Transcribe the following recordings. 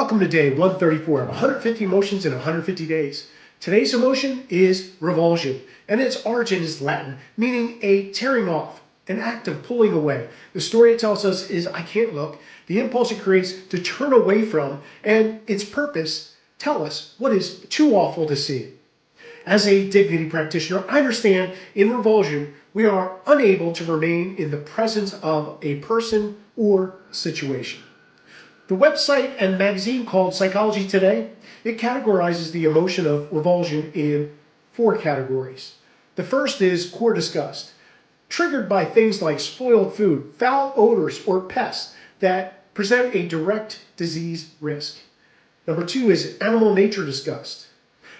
Welcome to day 134 of 150 emotions in 150 days. Today's emotion is revulsion, and its origin is Latin, meaning a tearing off, an act of pulling away. The story it tells us is I can't look, the impulse it creates to turn away from, and its purpose tell us what is too awful to see. As a dignity practitioner, I understand in revulsion we are unable to remain in the presence of a person or situation. The website and magazine called Psychology Today, it categorizes the emotion of revulsion in 4 categories. The first is core disgust, triggered by things like spoiled food, foul odors, or pests that present a direct disease risk. Number 2 is animal nature disgust,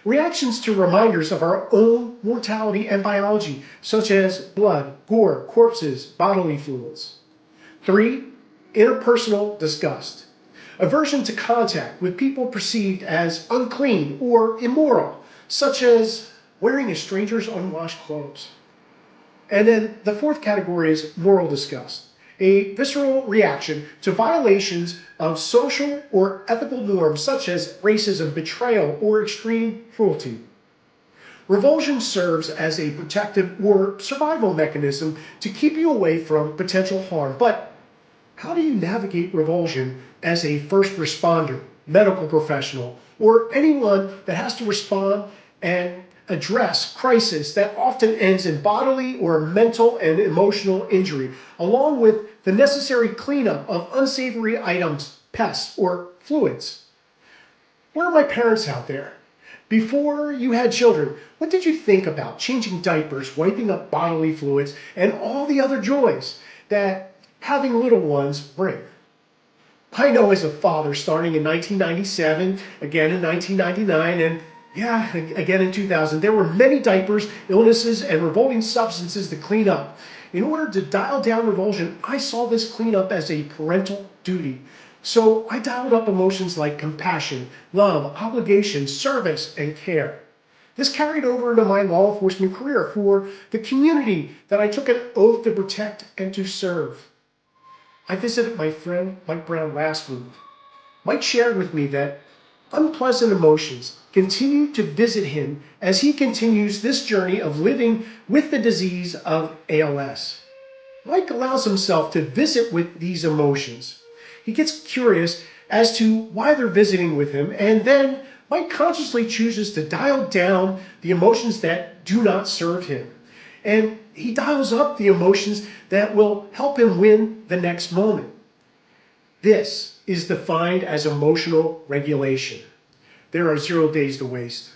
reactions to reminders of our own mortality and biology, such as blood, gore, corpses, bodily fluids. 3, interpersonal disgust, aversion to contact with people perceived as unclean or immoral, such as wearing a stranger's unwashed clothes. And then the 4th category is moral disgust, a visceral reaction to violations of social or ethical norms such as racism, betrayal, or extreme cruelty. Revulsion serves as a protective or survival mechanism to keep you away from potential harm. But how do you navigate revulsion as a first responder, medical professional, or anyone that has to respond and address crisis that often ends in bodily or mental and emotional injury, along with the necessary cleanup of unsavory items, pests, or fluids? Where are my parents out there? Before you had children, what did you think about changing diapers, wiping up bodily fluids, and all the other joys that having little ones bring? I know as a father, starting in 1997, again in 1999, and again in 2000, there were many diapers, illnesses, and revolting substances to clean up. In order to dial down revulsion, I saw this cleanup as a parental duty. So I dialed up emotions like compassion, love, obligation, service, and care. This carried over into my law enforcement career for the community that I took an oath to protect and to serve. I visited my friend Mike Brown last week. Mike shared with me that unpleasant emotions continue to visit him as he continues this journey of living with the disease of ALS. Mike allows himself to visit with these emotions. He gets curious as to why they're visiting with him, and then Mike consciously chooses to dial down the emotions that do not serve him. And he dials up the emotions that will help him win the next moment. This is defined as emotional regulation. There are 0 days to waste.